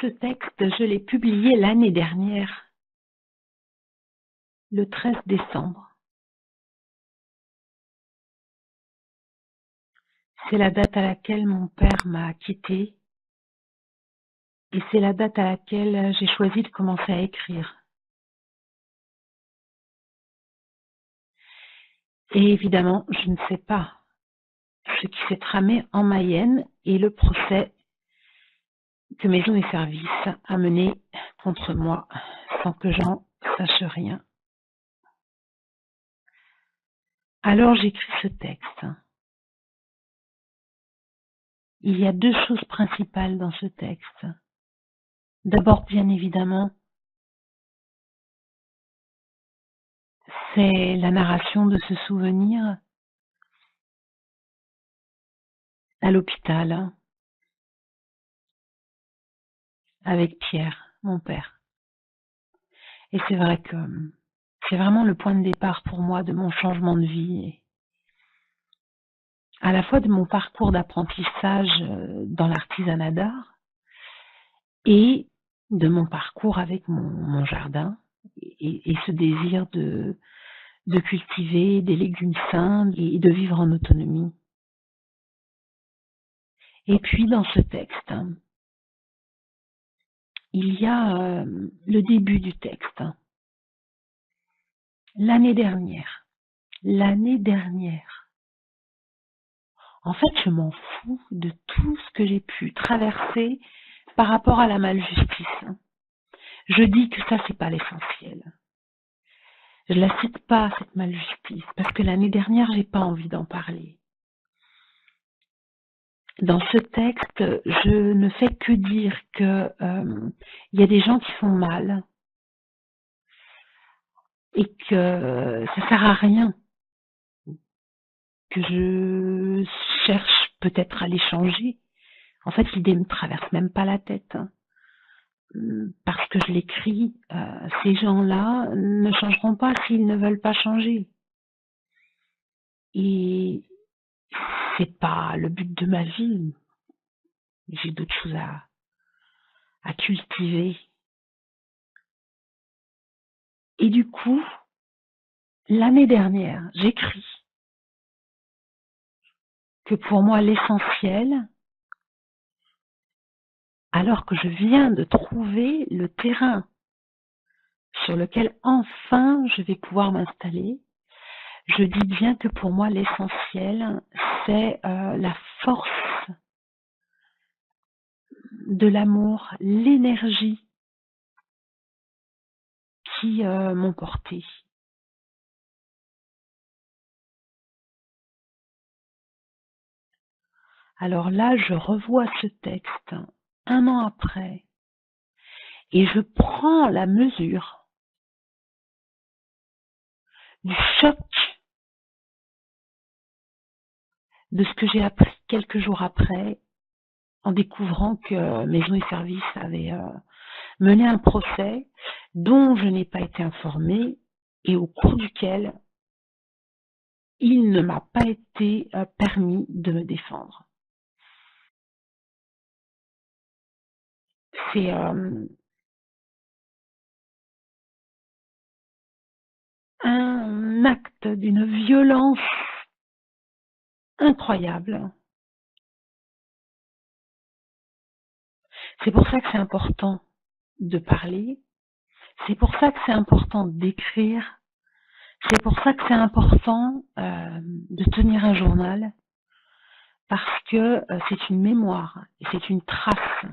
Ce texte, je l'ai publié l'année dernière, le 13 décembre. C'est la date à laquelle mon père m'a quittée et c'est la date à laquelle j'ai choisi de commencer à écrire. Et évidemment, je ne sais pas ce qui s'est tramé en Mayenne et le procès que Maisons et Services a mené contre moi sans que j'en sache rien. Alors j'écris ce texte. Il y a deux choses principales dans ce texte. D'abord, bien évidemment, c'est la narration de ce souvenir à l'hôpital avec Pierre, mon père. Et c'est vrai que c'est vraiment le point de départ pour moi de mon changement de vie, à la fois de mon parcours d'apprentissage dans l'artisanat d'art et de mon parcours avec mon jardin et ce désir de cultiver des légumes sains et de vivre en autonomie. Et puis dans ce texte, il y a le début du texte. L'année dernière, en fait, je m'en fous de tout ce que j'ai pu traverser par rapport à la maljustice. Je dis que ça, c'est pas l'essentiel. Je la cite pas, cette maljustice, parce que l'année dernière, j'ai pas envie d'en parler. Dans ce texte, je ne fais que dire que y a des gens qui font mal et que ça sert à rien, que je cherche peut-être à les changer. En fait, l'idée me traverse même pas la tête. Parce que je l'écris, ces gens-là ne changeront pas s'ils ne veulent pas changer. Et c'est pas le but de ma vie. J'ai d'autres choses à cultiver. Et du coup, l'année dernière, j'écris que pour moi l'essentiel, alors que je viens de trouver le terrain sur lequel enfin je vais pouvoir m'installer, je dis bien que pour moi l'essentiel, c'est la force de l'amour, l'énergie qui m'ont porté. Alors là, je revois ce texte 1 an après et je prends la mesure du choc de ce que j'ai appris quelques jours après en découvrant que Maisons et Services avait mené un procès dont je n'ai pas été informée et au cours duquel il ne m'a pas été permis de me défendre. C'est un acte d'une violence incroyable. C'est pour ça que c'est important de parler, c'est pour ça que c'est important d'écrire, c'est pour ça que c'est important de tenir un journal, parce que c'est une mémoire, c'est une trace.